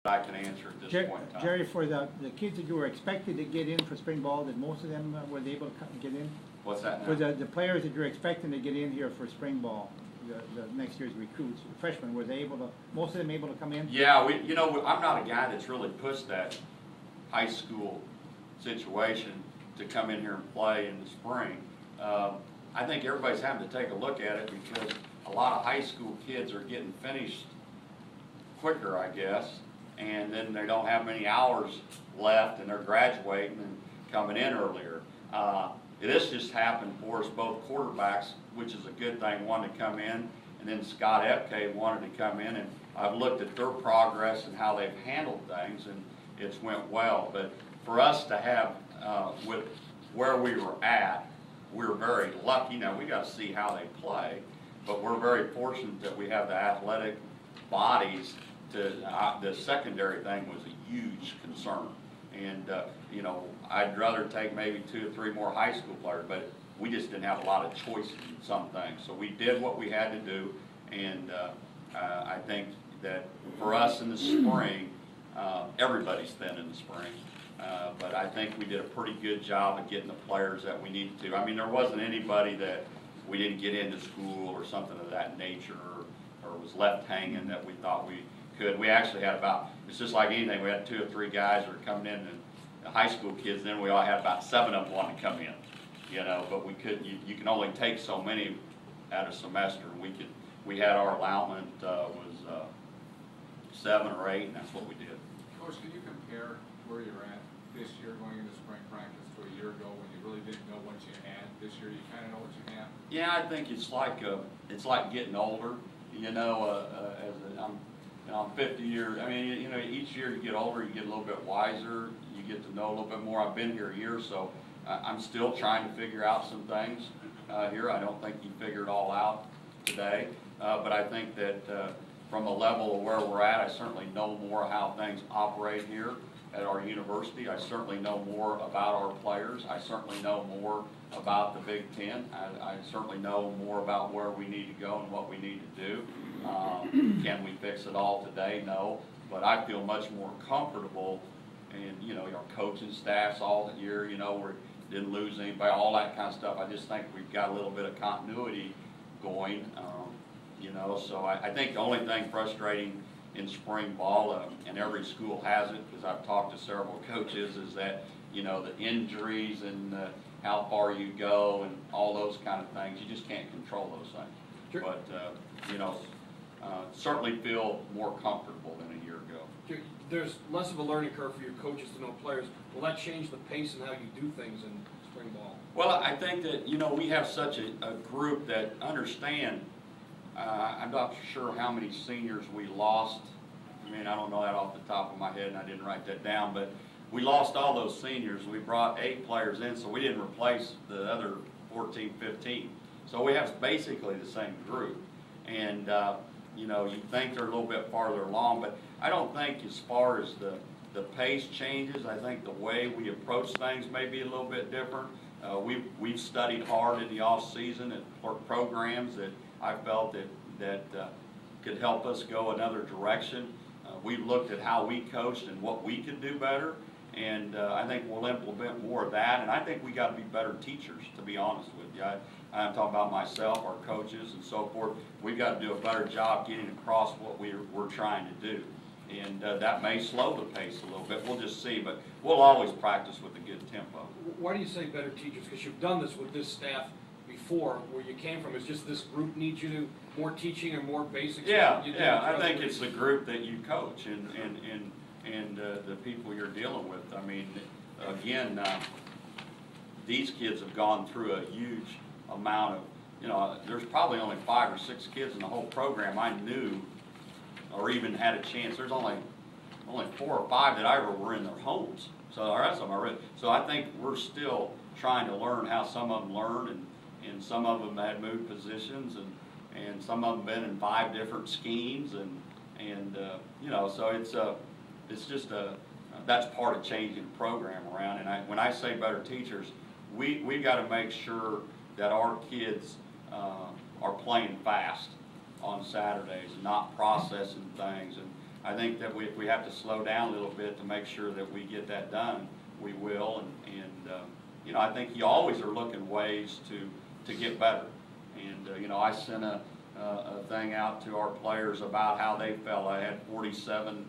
I can answer at this point in time. Jerry, for the kids that you were expected to get in for spring ball, did most of them were they able to get in? What's that now? For the players that you're expecting to get in here for spring ball, the next year's recruits, freshmen, were they able to, most of them able to come in? Yeah, I'm not a guy that's really pushed that high school situation to come in here and play in the spring. I think everybody's having to take a look at it because a lot of high school kids are getting finished quicker, I guess, and then they don't have many hours left and they're graduating and coming in earlier. This just happened for us, both quarterbacks, which is a good thing, wanted to come in, and then Scott Epke wanted to come in, and I've looked at their progress and how they've handled things, and it's went well. But for us to have, with where we were at, we're very lucky. Now, we got to see how they play, but we're very fortunate that we have the athletic bodies to, the secondary thing was a huge concern. And, I'd rather take maybe 2 or 3 more high school players, but we just didn't have a lot of choice in some things. So we did what we had to do, and I think that for us in the spring, everybody's thin in the spring, but I think we did a pretty good job of getting the players that we needed to. I mean, there wasn't anybody that we didn't get into school or something of that nature, or was left hanging that we thought we could. We actually had about, it's just like anything, we had 2 or 3 guys that were coming in, and the high school kids, then we all had about 7 of them wanting to come in, but we couldn't, you can only take so many at a semester. We had our allowance was 7 or 8, and that's what we did. Coach, can you compare where you're at this year going into spring practice to a year ago when you really didn't know what you had? This year you kind of know what you have? Yeah, I think it's like getting older. I'm 50 years. I mean, each year you get older, you get a little bit wiser, you get to know a little bit more. I've been here a year, so I'm still trying to figure out some things here. I don't think you figure it all out today, but I think that from a level of where we're at, I certainly know more how things operate here at our university. I certainly know more about our players. I certainly know more about the Big Ten. I certainly know more about where we need to go and what we need to do. Can we fix it all today? No, but I feel much more comfortable, and our coaching staffs all year, we didn't lose anybody, all that kind of stuff. I just think we've got a little bit of continuity going, so I think the only thing frustrating in spring ball, and every school has it, because I've talked to several coaches, is that, the injuries and how far you go and all those kind of things, you just can't control those things. Sure. But, certainly feel more comfortable than a year ago. There's less of a learning curve for your coaches to know players. Will that change the pace and how you do things in spring ball? Well, I think that, we have such a group that understand. I'm not sure how many seniors we lost. I mean, I don't know that off the top of my head, and I didn't write that down, but we lost all those seniors. We brought 8 players in, so we didn't replace the other 14, 15. So we have basically the same group. And, you think they're a little bit farther along, but I don't think as far as the pace changes. I think the way we approach things may be a little bit different. We've studied hard in the off season at programs that I felt that could help us go another direction. We've looked at how we coached and what we could do better, and I think we'll implement more of that. And I think we got to be better teachers, to be honest with you. I'm talking about myself, our coaches, and so forth. We've got to do a better job getting across what we're trying to do. And that may slow the pace a little bit. We'll just see, but we'll always practice with a good tempo. Why do you say better teachers? Because you've done this with this staff before. Where you came from is just this group needs you to more teaching and more basics. Yeah. I think it's the group that you coach and the people you're dealing with. I mean, again, these kids have gone through a huge amount of, there's probably only 5 or 6 kids in the whole program I knew or even had a chance. There's only 4 or 5 that I ever were in their homes. So the rest of them are ready. So I think we're still trying to learn how some of them learn, and some of them had moved positions, and some of them been in 5 different schemes, and so it's just that's part of changing the program around. And when I say better teachers, we got to make sure that our kids are playing fast on Saturdays and not processing things. And I think that if we have to slow down a little bit to make sure that we get that done, we will. You know, I think you always are looking ways to get better. And you know, I sent a thing out to our players about how they felt. I had 47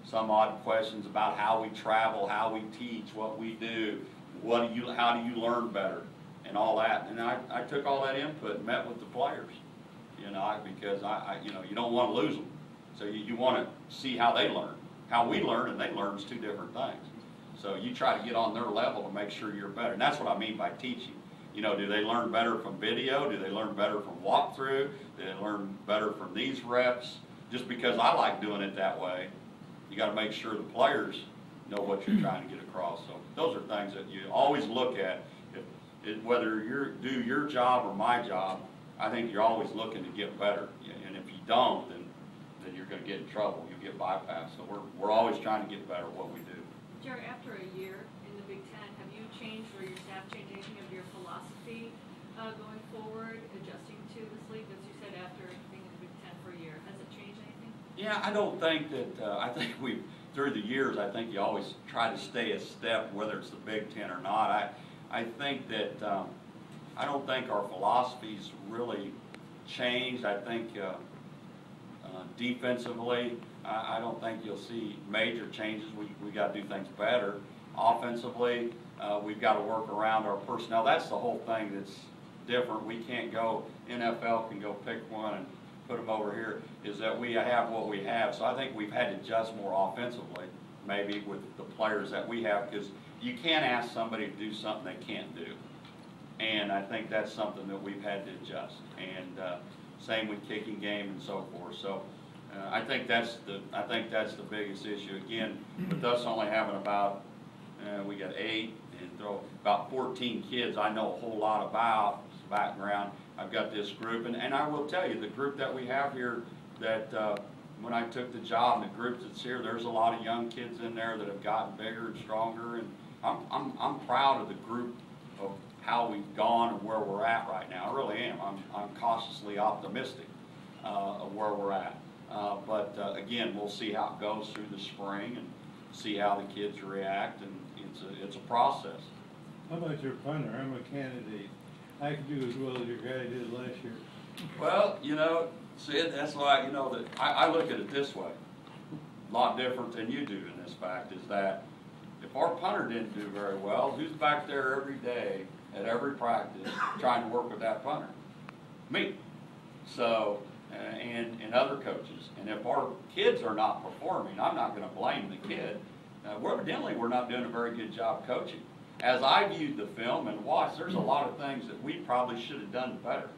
some odd questions about how we travel, how we teach, what we do, how do you learn better, and all that. And I took all that input and met with the players, you know, because you know, you don't want to lose them. So you want to see how they learn. How we learn and they learn is two different things. So you try to get on their level to make sure you're better. And that's what I mean by teaching. You know, do they learn better from video? Do they learn better from walkthrough? Do they learn better from these reps? Just because I like doing it that way, you got to make sure the players know what you're trying to get across. So those are things that you always look at. Whether you do your job or my job, I think you're always looking to get better. And if you don't, then you're going to get in trouble. You get bypassed. So we're always trying to get better at what we do. Jerry, after a year in the Big Ten, have you changed or your staff changed anything of your philosophy going forward, adjusting to this league? As you said, after being in the Big Ten for a year, has it changed anything? Yeah, I don't think that, I think through the years, I think you always try to stay a step, whether it's the Big Ten or not. I think that, I don't think our philosophy's really changed. I think defensively, I don't think you'll see major changes. We got to do things better. Offensively, we've got to work around our personnel. That's the whole thing that's different. We can't go, NFL can go pick one and put them over here, is that we have what we have. So I think we've had to adjust more offensively, maybe with the players that we have, because you can't ask somebody to do something they can't do. And I think that's something that we've had to adjust. And same with kicking game and so forth. So I think that's the biggest issue. Again, with us only having about we got 8 and throw about 14 kids I know a whole lot about background. I've got this group, and I will tell you, the group that we have here, that when I took the job, the group that's here, there's a lot of young kids in there that have gotten bigger and stronger, and I'm proud of the group of how we've gone and where we're at right now. I really am. I'm cautiously optimistic of where we're at. But again, we'll see how it goes through the spring and see how the kids react, and it's a process. How about your punter? I'm a candidate. I can do as well as your guy did last year. Well, you know, Sid, that's why, you know, that I look at it this way. A lot different than you do in this fact, is that if our punter didn't do very well, who's back there every day at every practice trying to work with that punter? Me. So, and other coaches. And if our kids are not performing, I'm not going to blame the kid. Evidently, we're not doing a very good job coaching. As I viewed the film and watched, there's a lot of things that we probably should have done better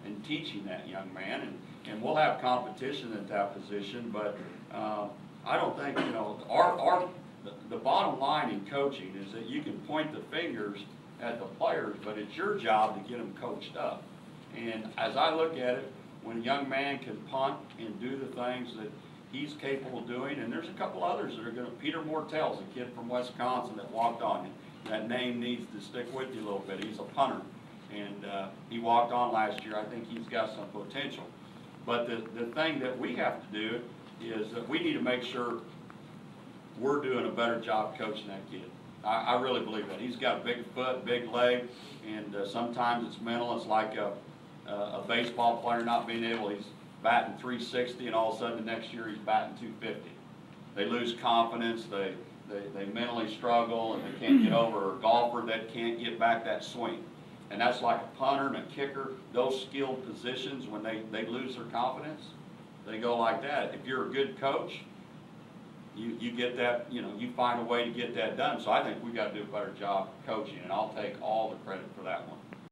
in teaching that young man. And we'll have competition at that position, but I don't think, you know, the bottom line in coaching is that you can point the fingers at the players, but it's your job to get them coached up. And as I look at it, when a young man can punt and do the things that he's capable of doing, and there's a couple others that are going to, Peter Mortell's a kid from Wisconsin that walked on. That name needs to stick with you a little bit. He's a punter, and he walked on last year. I think he's got some potential. But the thing that we have to do is that we need to make sure we're doing a better job coaching that kid. I really believe that. He's got a big foot, big leg, and sometimes it's mental. It's like a baseball player not being able, he's batting 360, and all of a sudden the next year he's batting 250. They lose confidence, they mentally struggle, and they can't get over, a golfer that can't get back that swing. And that's like a punter and a kicker, those skilled positions, when they lose their confidence, they go like that. If you're a good coach, you get that, you know, you find a way to get that done. So I think we got to do a better job coaching, and I'll take all the credit for that one.